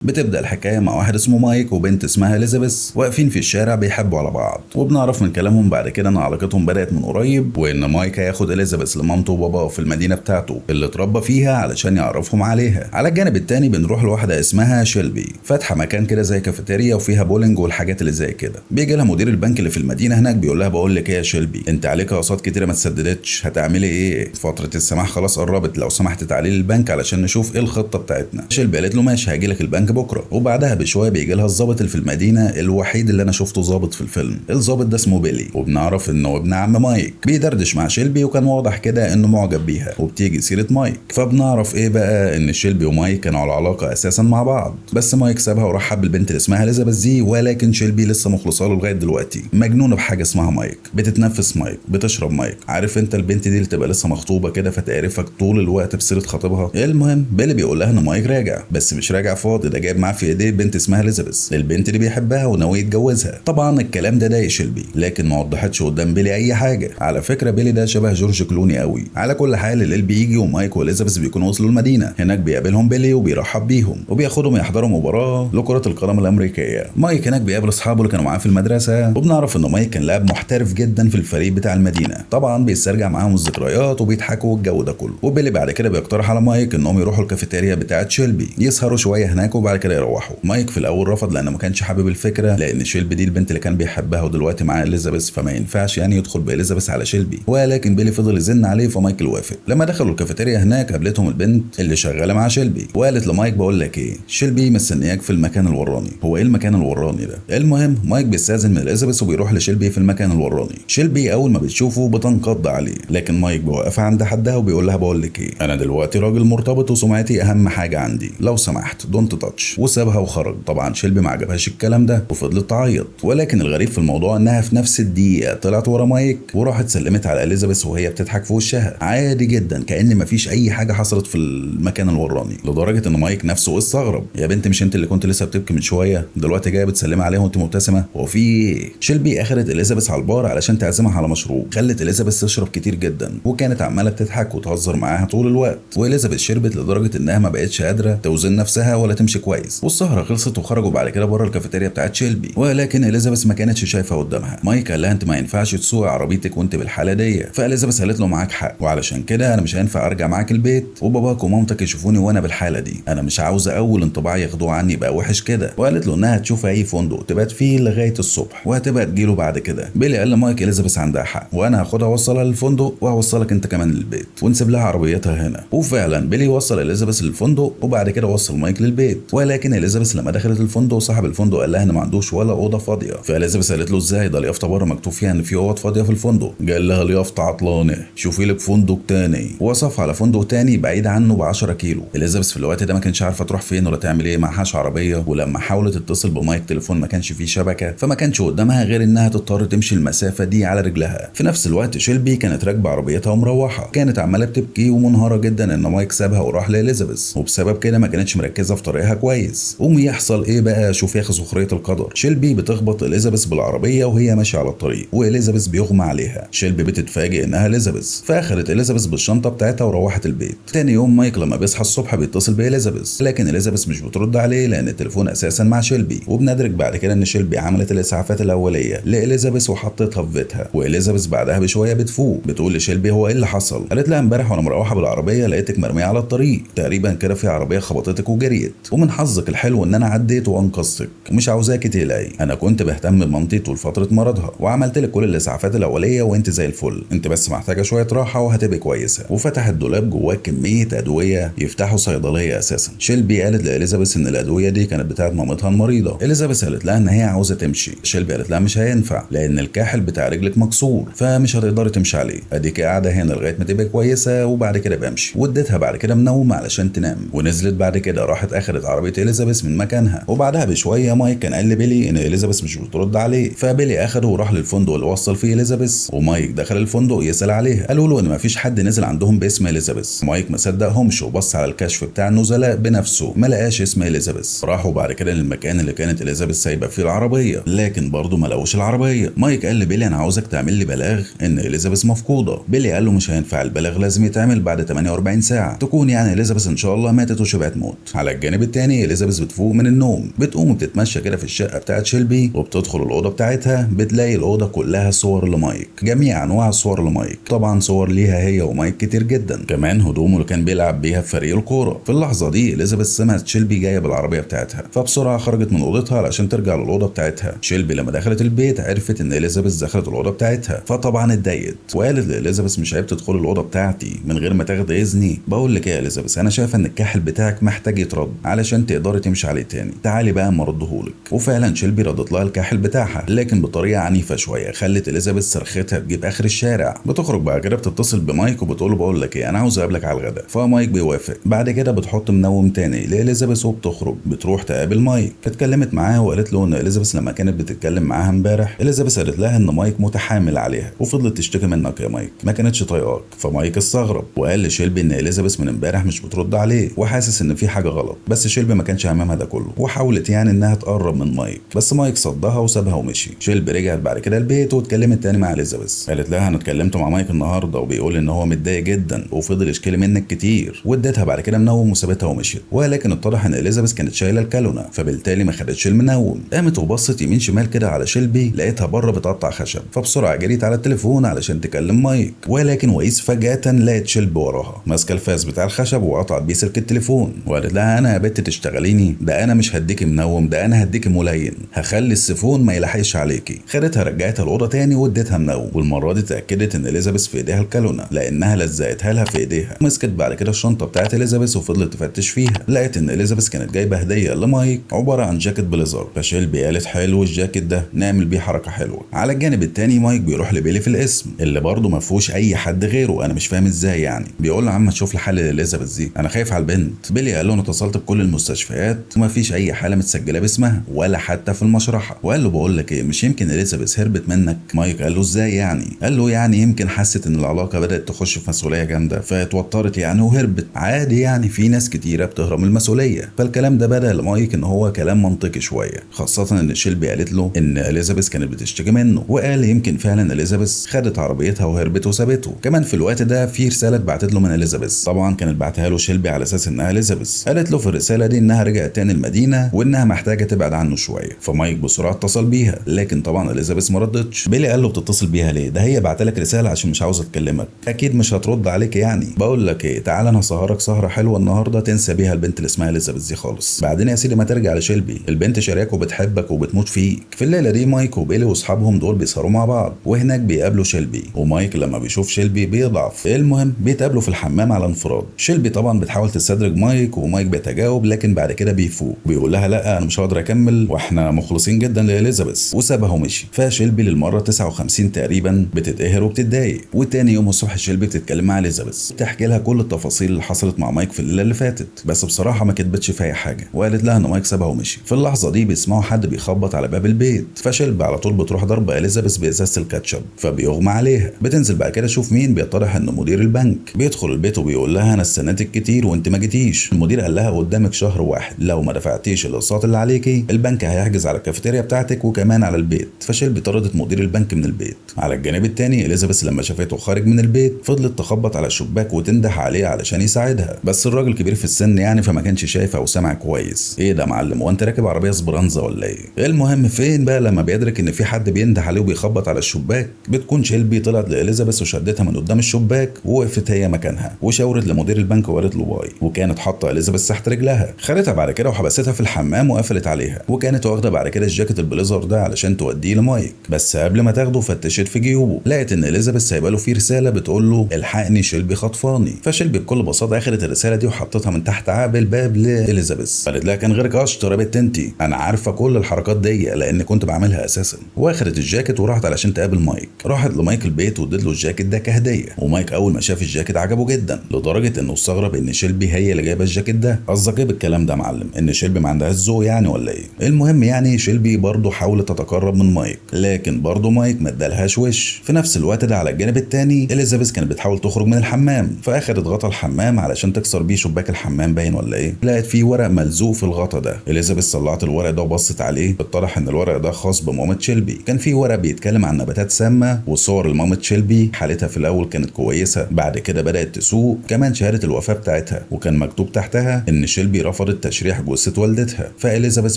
بتبدأ الحكاية مع واحد اسمه مايك وبنت اسمها إليزابيث واقفين في الشارع بيحبوا على بعض، وبنعرف من كلامهم بعد كده ان علاقتهم بدأت من قريب، وان مايك هياخد إليزابيث لمامته وباباه في المدينة بتاعته اللي اتربى فيها علشان يعرفهم عليها. على الجانب التاني بنروح لواحدة اسمها شيلبي فاتحة مكان كده زي كافيتيريا وفيها بولينج والحاجات اللي زي كده. بيجي لها مدير البنك اللي في المدينة هناك بيقول لها بقول لك ايه يا شيلبي، انت عليك اقساط كتيرة ما اتسددتش، هتعملي ايه؟ فترة السماح خلاص قربت، لو سمحت تعالي للبنك علشان نشوف ايه الخطة بتاعتنا. شيلبي قالت له ماشي هاجي لك البنك بكرة. وبعدها بشويه بيجي لها الظابط اللي في المدينه الوحيد اللي انا شفته ظابط في الفيلم. الظابط ده اسمه بيلي، وبنعرف انه ابن عم مايك. بيدردش مع شيلبي وكان واضح كده انه معجب بيها، وبتيجي سيره مايك. فبنعرف ايه بقى ان شيلبي ومايك كانوا على علاقه اساسا مع بعض، بس مايك سابها وراح حب البنت اللي اسمها اليزابيث دي، ولكن شيلبي لسه مخلصه له لغايه دلوقتي. مجنونه بحاجه اسمها مايك، بتتنفس مايك، بتشرب مايك. عارف انت البنت دي اللي تبقى لسه مخطوبه كده فتعرفك طول الوقت بسيره خطيبها. المهم بيلي بيقول لها ان مايك راجع، بس مش راجع فاضي، ده جايب معاه في ايديه بنت اسمها اليزابيث، البنت اللي بيحبها وناوي يتجوزها. طبعا الكلام ده ضايق شيلبي، لكن ما وضحتش قدام بيلي اي حاجه. على فكره بيلي ده شبه جورج كلوني قوي. على كل حال الليل بيجي ومايك واليزابيث بيكونوا وصلوا المدينه. هناك بيقابلهم بيلي وبيرحب بيهم وبياخدهم يحضروا مباراه لكره القدم الامريكيه. مايك هناك بيقابل اصحابه اللي كانوا معاه في المدرسه، وبنعرف ان مايك كان لاعب محترف جدا في الفريق بتاع المدينه. طبعا بيسترجع معاهم الذكريات وبيضحكوا والجو ده كله. وبيلي بعد كده بيقترح على مايك انهم يروحوا الكافيتيريا بتاعه شيلبي يسهروا شويه هناك وبعد كده يروحوا. مايك في الاول رفض لانه ما كانش حابب الفكره، لان شيلبي دي البنت اللي كان بيحبها ودلوقتي معاه اليزابيث، فما ينفعش يعني يدخل باليزابيث على شيلبي. ولكن بيلي فضل يزن عليه فمايكل وافق. لما دخلوا الكافيتيريا هناك قابلتهم البنت اللي شغاله مع شيلبي وقالت لمايك بقول لك ايه، شيلبي مستنياك في المكان الوراني. هو ايه المكان الوراني ده؟ المهم مايك بيستاذن من اليزابيث وبيروح لشيلبي في المكان الوراني. شيلبي اول ما بتشوفه بتنقض عليه، لكن مايك بيوقفها عند حدها وبيقول لها بقول لك ايه، انا دلوقتي راجل مرتبط وسمعتي اهم حاجه عندي، لو سمحت دونت تاتش، وسابها وخرج. طبعا شيلبي ما عجبهاش الكلام ده وفضلت تعيط. ولكن الغريب في الموضوع انها في نفس الدقيقه طلعت ورا مايك وراحت سلمت على اليزابيث وهي بتضحك في وشها عادي جدا كأن مفيش اي حاجه حصلت في المكان الوراني، لدرجه ان مايك نفسه استغرب. يا بنت مش انت اللي كنت لسه بتبكي من شويه، دلوقتي جايه بتسلمي عليها وانت مبتسمه؟ هو في ايه؟ شيلبي اخذت اليزابيث على البار علشان تعزمها على مشروب، خلت اليزابيث تشرب كتير جدا وكانت عماله بتضحك وتهزر معاها طول الوقت. واليزابيث شربت لدرجه انها ما بقتش قادره توزن نفسها ولا تمشي كويس. والسهره خلصت وخرجوا بعد كده بره الكافيتيريا بتاعت شيلبي. ولكن اليزابيث ما كانتش شايفه قدامها. مايك قال لها انت ما ينفعش تسوقي عربيتك وانت بالحاله دي. فاليزابيث قالت له معاك حق، وعلشان كده انا مش هينفع ارجع معاك البيت وباباك ومامتك يشوفوني وانا بالحاله دي. انا مش عاوزه اول انطباع ياخدوه عني يبقى وحش كده. وقالت له انها تشوف اي فندق تبات فيه لغايه الصبح وهتبقى تجيله بعد كده. بيلي قال لمايك اليزابيث عندها حق، وانا هاخدها اوصلها للفندق وهوصلك انت كمان للبيت ونسيب لها عربيتها هنا. وفعلا بيلي وصل اليزابيث للفندق وبعد كده وصل مايك للبيت. ولكن اليزابيث لما دخلت الفندق صاحب الفندق قال لها ان ما عندوش ولا اوضه فاضيه. فاليزابيث قالت له ازاي، ده اليافطه بره مكتوب فيها ان في اوض فاضيه في الفندق. قال لها اليافطه عطلانه، شوفي لك فندق تاني. وصف على فندق تاني بعيد عنه ب 10 كيلو. اليزابيث في الوقت ده ما كانش عارفه تروح فين ولا تعمل ايه، معهاش عربيه، ولما حاولت تتصل بمايك تليفون ما كانش فيه شبكه، فما كانش قدامها غير انها تضطر تمشي المسافه دي على رجلها. في نفس الوقت شيلبي كانت راكبه عربيتها ومروحه، كانت عماله بتبكي ومنهاره جدا ان مايك سابها وراح لاليزابيث، وبسبب كده ما كانتش مركزه في طريقها كويس. يحصل ايه بقى؟ شوف يا اخي سخريه القدر، شيلبي بتخبط اليزابيث بالعربيه وهي ماشيه على الطريق واليزابيث بيغمى عليها. شيلبي بتتفاجئ انها اليزابيث، فاخدت اليزابيث بالشنطه بتاعتها وروحت البيت. تاني يوم مايك لما بيصحى الصبح بيتصل باليزابيث، لكن اليزابيث مش بترد عليه لان التليفون اساسا مع شيلبي. وبندرك بعد كده ان شيلبي عملت الاسعافات الاوليه لاليزابيث وحطتها في بيتها. واليزابيث بعدها بشويه بتفوق، بتقول لشيلبي هو ايه اللي حصل؟ قالت لها امبارح وانا مروحه بالعربيه لقيتك مرميه على الطريق، تقريبا كده في عربيه خبطتك وجريت، ومن حظك الحلو ان انا عديت وانقذتك ومش عاوزاكي تقلقي، انا كنت بهتم بمامتي طول فتره مرضها وعملت لك كل الاسعافات الاوليه وانت زي الفل، انت بس محتاجه شويه راحه وهتبقى كويسه. وفتح الدولاب جواه كميه ادويه يفتحوا صيدليه اساسا. شيلبي قالت لاليزابيث ان الادويه دي كانت بتاعت مامتها المريضه. اليزابيث قالت لها ان هي عاوزه تمشي. شيلبي قالت لها مش هينفع لان الكاحل بتاع رجلك مكسور فمش هتقدري تمشي عليه، اديكي قاعده هنا لغايه ما تبقى كويسه وبعد كده بمشي. واديتها بعد كده منوم علشان تنام، ونزلت بعد كده راحت اخدت عربيه اليزابيث من مكانها. وبعدها بشويه مايك كان قال لبيلي ان اليزابيث مش بترد عليه، فبيلي اخده وراح للفندق اللي وصل فيه اليزابيث. ومايك دخل الفندق يسال عليها، قالوا له ان مفيش حد نزل عندهم باسم اليزابيث. مايك ما صدقهمش وبص على الكشف بتاع النزلاء بنفسه ما لقاش اسم اليزابيث. راحوا بعد كده للمكان اللي كانت اليزابيث سايبه فيه العربيه، لكن برضه ما لقوش العربيه. مايك قال لبيلي انا عاوزك تعمل لي بلاغ ان اليزابيث مفقوده. بيلي قال له مش هينفع، البلاغ لازم يتعمل بعد 48 ساعه تكون يعني اليزابيث ان شاء الله ماتت وشبعت موت. على الجانب التاني تاني اليزابيث بتفوق من النوم، بتقوم وبتتمشى كده في الشقه بتاعت شيلبي، وبتدخل الاوضه بتاعتها بتلاقي الاوضه كلها صور لمايك، جميع انواع الصور لمايك، طبعا صور ليها هي ومايك كتير جدا، كمان هدومه اللي كان بيلعب بيها في فريق الكوره. في اللحظه دي اليزابيث سمعت شيلبي جايه بالعربيه بتاعتها، فبسرعه خرجت من اوضتها علشان ترجع للاوضه بتاعتها. شيلبي لما دخلت البيت عرفت ان اليزابيث دخلت الاوضه بتاعتها، فطبعا اتضايقت وقالت لاليزابيث مش عيب تدخل الاوضه بتاعتي من غير ما تاخد اذني؟ بقول لك ايه يا اليزابيث، انا شايفه ان الكاحل بتاعك محتاج يترد علشان تقدري تمشي عليه تاني، تعالي بقى اما اردهولك. وفعلا شيلبي ردت لها الكاحل بتاعها لكن بطريقه عنيفه شويه، خلت اليزابيث صرختها تجيب اخر الشارع. بتخرج بعد كده بتتصل بمايك وبتقول له بقول لك ايه، انا عاوز اقابلك على الغداء، فمايك بيوافق. بعد كده بتحط منوم تاني لاليزابيث وبتخرج بتروح تقابل مايك. اتكلمت معاه وقالت له ان اليزابيث لما كانت بتتكلم معاها امبارح، اليزابيث قالت لها ان مايك متحامل عليها وفضلت تشتكي منك يا مايك، ما كانتش طايقاك. فمايك استغرب وقال لشيلبي ان اليزابيث من امبارح مش بترد عليه وحاسس ان في حاجه غلط، بس شيلبي ما كانش هممها ده كله وحاولت يعني انها تقرب من مايك، بس مايك صدها وسابها ومشي. شيلبي رجعت بعد كده البيت واتكلمت تاني مع اليزابيث، قالت لها انا اتكلمت مع مايك النهارده وبيقول ان هو متضايق جدا وفضل يشكي منك كتير، واديتها بعد كده منوم وسابتها ومشيت. ولكن اتضح ان اليزابيث كانت شايله الكالونه فبالتالي ما خدتش المنوم. قامت وبصت يمين شمال كده على شيلبي، لقيتها بره بتقطع خشب، فبسرعه جريت على التليفون علشان تكلم مايك. ولكن وإذ فجاه لقت شيلبي وراها ماسكه الفاس بتاع الخشب وقطعت بيه سلك التليفون، وقالت لها انا يا بت تشتغليني؟ ده انا مش هديكي منوم، ده انا هديكي ملين، هخلي السيفون ما يلحقش عليكي. خدتها رجعتها الاوضه تاني واديتها منوم، والمره دي اتاكدت ان اليزابيث في ايديها الكالونه لانها لزقتها لها في ايديها. مسكت بعد كده الشنطه بتاعت اليزابيث وفضلت تفتش فيها، لقت ان اليزابيث كانت جايبه هديه لمايك عباره عن جاكيت بليزر. فشيلبي قالت حلو الجاكيت ده، نعمل بيه حركه حلوه. على الجانب التاني مايك بيروح لبيلي في الاسم اللي برضه ما فيهوش اي حد غيره، انا مش فاهم ازاي يعني. بيقول له عم تشوف لي حل لليزابيث دي، انا خايف على البنت. بيلي قال له انا اتصلت بكل المستشفيات وما فيش اي حاله متسجله باسمها ولا حتى في المشرحه. وقال له بقول لك ايه، مش يمكن اليزابيث هربت منك؟ مايك قال له ازاي يعني؟ قال له يعني يمكن حست ان العلاقه بدات تخش في مسؤوليه جامده فاتوترت يعني وهربت. عادي يعني، في ناس كتيره بتهرب من المسؤوليه. فالكلام ده بدا لمايك ان هو كلام منطقي شويه، خاصه ان شيلبي قالت له ان اليزابيث كانت بتشتكي منه، وقال يمكن فعلا اليزابيث خدت عربيتها وهربت وسابته. كمان في الوقت ده في رساله اتبعتت له من اليزابيث، طبعا كانت بعتها له شيلبي على اساس انها اليزابيث. قالت له في الرساله دي انها رجعت تاني المدينه وانها محتاجه تبعد عنه شويه. فمايك بسرعه اتصل بيها لكن طبعا اليزابيث ما ردتش. بيلي قال له بتتصل بيها ليه؟ ده هي بعت لك رساله عشان مش عاوزه تكلمك، اكيد مش هترد عليك يعني. بقول لك ايه، تعالى انا هسهرك سهره حلوه النهارده تنسى بيها البنت اللي اسمها اليزابيث دي خالص. بعدين يا سيدي ما ترجع لشيلبي، البنت شارياك وبتحبك وبتموت فيك. في الليله دي مايك وبيلي واصحابهم دول بيسهروا مع بعض، وهناك بيقابلوا شيلبي، ومايك لما بيشوف شيلبي بيضعف. المهم بيتقابلوا في الحمام على انفراد. شيلبي طبعا بتحاول تستدرج مايك ومايك بيتجاوب لكن بعد كده بيفوق، بيقول لها لا انا مش هقدر اكمل واحنا مخلصين جدا لاليزابيث، وسابها ومشي. فشيلبي للمره 59 تقريبا بتتقهر وبتتضايق. وتاني يوم الصبح شيلبي بتتكلم مع اليزابيث، بتحكي لها كل التفاصيل اللي حصلت مع مايك في الليله اللي فاتت، بس بصراحه ما كتبتش فيها حاجه، وقالت لها ان مايك سابها ومشي. في اللحظه دي بيسمعوا حد بيخبط على باب البيت، فشيلبي على طول بتروح ضربه اليزابيث بازازه الكاتشب فبيغمى عليها. بتنزل بعد كده تشوف مين، بيتضح انه مدير البنك. بيدخل البيت وبيقول لها انا استنيتك كتير وانت ما جيتيش. المدير قال لها قدامك شهر واحد، لو ما دفعتيش الاقساط اللي عليكي البنك هيحجز على الكافيتيريا بتاعتك وكمان على البيت. فشيلبي طردت مدير البنك من البيت. على الجانب التاني اليزابيث لما شافته خارج من البيت فضلت تخبط على الشباك وتنده عليه علشان يساعدها، بس الراجل كبير في السن يعني فما كانش شايف او سامع كويس. ايه ده يا معلم، وانت راكب عربيه سبرانزا ولا ايه؟ المهم فين بقى لما بيدرك ان في حد بينده عليه وبيخبط على الشباك، بتكون شيلبي طلعت لاليزابيث وشدتها من قدام الشباك ووقفت هي مكانها وشاورت لمدير البنك وقالت له باي، وكانت حاطه اليزابيث تحت رجلها. خدتها بعد كده وحبستها في الحمام وقفلت عليها، وكانت واخده بعد كده الجاكيت البليزر ده علشان توديه لمايك. بس قبل ما تاخده فتشت في جيوبه، لقت ان اليزابيث سايبه له فيه رساله بتقول له الحقني شيلبي خطفاني. فشيلبي بكل بساطه اخدت الرساله دي وحطتها من تحت عاب الباب لاليزابيث. قالت لها كان غيرك اشطر يا بنت انت، انا عارفه كل الحركات دي لان كنت بعملها اساسا. واخدت الجاكيت وراحت علشان تقابل مايك. راحت لمايك البيت وادت له الجاكيت ده كهديه، ومايك اول ما شاف الجاكيت عجبه جدا لدرجه انه استغرب ان شيلبي هي اللي جايبه الجاكيت ده. قصدك ايه بالكلام ده يا معلم، ان شيلبي ما عندهاش ذوق يعني ولا ايه؟ المهم يعني شيلبي برضه حاولت تتقرب من مايك لكن برضه مايك ما ادالهاش وش. في نفس الوقت ده على الجانب التاني اليزابيث كانت بتحاول تخرج من الحمام، فاخدت غطا الحمام علشان تكسر بيه شباك الحمام باين ولا ايه، لقت فيه ورق ملزوق في الغطا ده. اليزابيث طلعت الورق ده وبصت عليه، اتضح ان الورق ده خاص بمامة شيلبي. كان فيه ورق بيتكلم عن نباتات سامه وصور لمامة شيلبي، حالتها في الاول كانت كويسه بعد كده بدات تسوء، كمان شهاده الوفاه بتاعتها، وكان مكتوب تحتها ان شيلبي رفضت رفضت تشريح جثة والدتها. فإليزابيث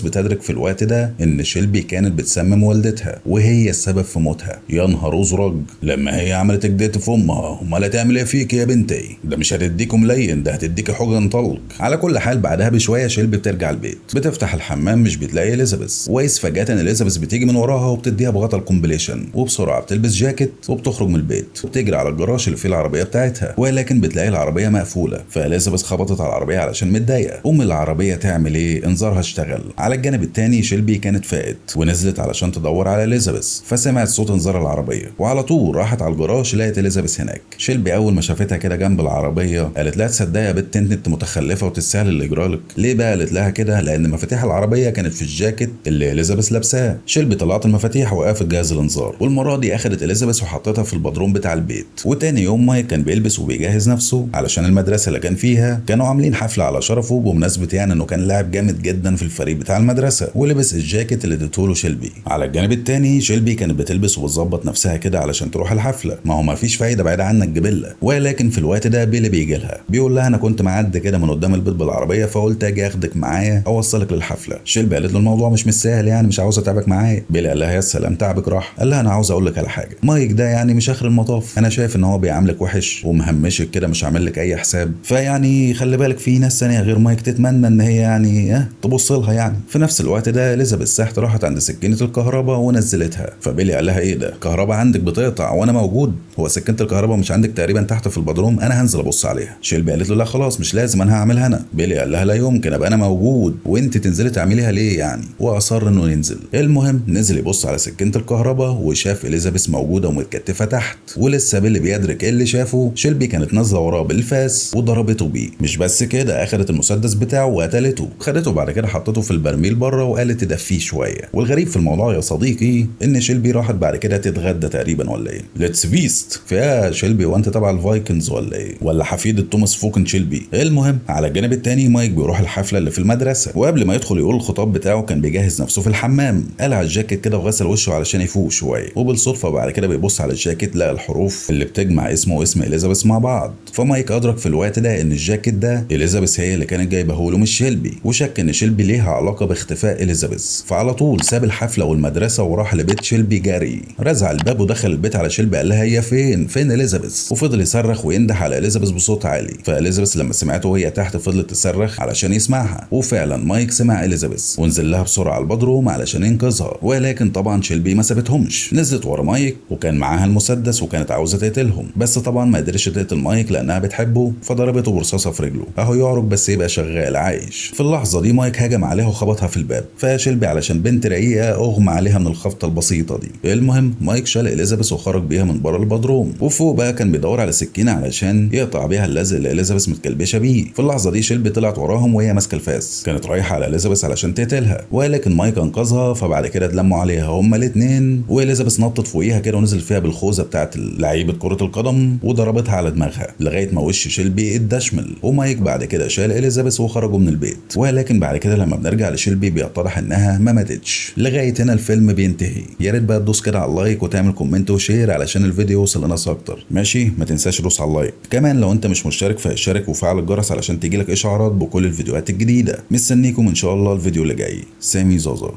بتدرك في الوقت ده إن شيلبي كانت بتسمم والدتها وهي السبب في موتها. يا نهار أزرق، لما هي عملت كده في أمها أمال هتعمل إيه فيك يا بنتي؟ ده مش هتديكم ملين، ده هتديكي حجن طلق. على كل حال بعدها بشوية شيلبي بترجع البيت، بتفتح الحمام مش بتلاقي إليزابيث، وإذ فجأة إليزابيث بتيجي من وراها وبتديها بغطا الكومبليشن، وبسرعة بتلبس جاكيت وبتخرج من البيت وبتجري على الجراج اللي فيه العربية بتاعتها، ولكن بتلاقي العربية مقفولة. فإليزابيث خبطت على العربية علشان متضايقة. العربية تعمل ايه؟ انذارها اشتغل. على الجانب التاني شيلبي كانت فائت ونزلت علشان تدور على إليزابيث، فسمعت صوت انذار العربية وعلى طول راحت على الجراج لقت إليزابيث هناك. شيلبي اول ما شافتها كده جنب العربية قالت لها تصدقي يا بنت انت متخلفة وتستاهل اللي جرالك. ليه بقى قالت لها كده؟ لان مفاتيح العربية كانت في الجاكيت اللي إليزابيث لابساه. شيلبي طلعت المفاتيح وقفت جهاز الانذار، والمرة دي اخدت إليزابيث وحطتها في البدروم بتاع البيت. وتاني يوم مايك كان بيلبس وبيجهز نفسه علشان المدرسة اللي كان فيها كانوا عاملين حفلة على شرفه بمناسبة يعني انه كان لاعب جامد جدا في الفريق بتاع المدرسة، ولبس الجاكيت اللي اديته شيلبي. على الجانب التاني شيلبي كانت بتلبس وبتظبط نفسها كده علشان تروح الحفلة، ما هو ما فيش فايدة بعيد عنك جبلة. ولكن في الوقت ده بيلي بيجي لها بيقول لها انا كنت معدي كده من قدام البيت بالعربية فقلت اجي اخدك معايا اوصلك للحفلة. شيلبي قالت له الموضوع مش سهل يعني مش عاوز اتعبك معايا. بيلي قال لها يا سلام تعبك راح. قال لها انا عاوز اقول لك على حاجة، مايك ده يعني مش اخر المطاف، انا شايف ان هو بيعاملك وحش ومهمشك كده مش عامل لك اي حساب، فيعني خلي بالك في ناس ثانيه غير مايك تتمنى ان هي يعني تبص لها يعني. في نفس الوقت ده إليزابيث ساحت راحت عند سكينه الكهرباء ونزلتها. فبيلي قال لها ايه ده؟ الكهرباء عندك بتقطع وانا موجود، هو سكينه الكهرباء مش عندك تقريبا تحت في البدروم؟ انا هنزل ابص عليها. شيلبي قالت له لا خلاص مش لازم انا هعملها انا. بيلي قال لها لا يمكن ابقى انا موجود وانت تنزلي تعمليها ليه يعني، واصر انه ينزل. المهم نزل يبص على سكينه الكهرباء وشاف إليزابيث موجوده ومتكتفه تحت، ولسه بيلي بيدرك ايه اللي شافه شيلبي كانت نازله وراه بالفاس وضربته بيه. مش بس كده اخدت المسدس بتاعه وقتلته، خدته بعد كده حطته في البرميل بره وقالت تدفيه شويه. والغريب في الموضوع يا صديقي ان شيلبي راحت بعد كده تتغدى تقريبا ولا ايه، ليتس فيست فيها شيلبي وانت تبع الفايكنز ولا ايه، ولا حفيده توماس فوكن شيلبي. المهم على الجانب التاني مايك بيروح الحفله اللي في المدرسه، وقبل ما يدخل يقول الخطاب بتاعه كان بيجهز نفسه في الحمام، قلع الجاكيت كده وغسل وشه علشان يفوق شويه. وبالصدفه بعد كده بيبص على الجاكيت لقى الحروف اللي بتجمع اسمه واسم إليزابيث مع بعض. فمايك ادرك في الوقت ده ان الجاكيت ده إليزابيث هي اللي كانت جايبه له مش شيلبي، وشك ان شيلبي ليها علاقه باختفاء إليزابيث. فعلى طول ساب الحفله والمدرسه وراح لبيت شيلبي جري، رزع الباب ودخل البيت على شيلبي قال لها هي فين إليزابيث، وفضل يصرخ وينده على إليزابيث بصوت عالي. فإليزابيث لما سمعته وهي تحت فضلت تصرخ علشان يسمعها، وفعلا مايك سمع إليزابيث ونزل لها بسرعه البدروم علشان ينقذها. ولكن طبعا شيلبي ما سابتهمش، نزلت ورا مايك وكان معاها المسدس وكانت عاوزه تقتلهم، بس طبعا ما قدرتش تقتل مايك لانها بتحبه فضربته برصاصه في رجله اهو يعرج بس يبقى شغال عايش. في اللحظه دي مايك هجم عليها وخبطها في الباب، فشيلبي علشان بنت رقيقه اغمى عليها من الخبطه البسيطه دي. المهم مايك شال إليزابيث وخرج بيها من بره البدروم، وفوق بقى كان بيدور على سكينه علشان يقطع بيها اللزق اللي إليزابيث متكلبشه بيه. في اللحظه دي شيلبي طلعت وراهم وهي ماسكه الفاس، كانت رايحه على إليزابيث علشان تقتلها، ولكن مايك انقذها. فبعد كده اتلموا عليها هما الاثنين، وإليزابيث نطت فوقيها كده ونزل فيها بالخوذه بتاعت لعيبه كره القدم وضربتها على دماغها لغايه ما وش شيلبي اتدشمل. ومايك بعد كده شال إليزابيث وخرجوا من البيت. ولكن بعد كده لما بنرجع لشيلبي بيتضح انها ما ماتتش. لغايه هنا الفيلم بينتهي. يا ريت بقى تدوس كده على اللايك وتعمل كومنت وشير علشان الفيديو يوصل لناس اكتر، ماشي؟ ما تنساش تدوس على اللايك كمان لو انت مش مشترك فاشترك وفعل الجرس علشان تجيلك اشعارات بكل الفيديوهات الجديده. مستنيكم ان شاء الله الفيديو اللي جاي. سامي زازا.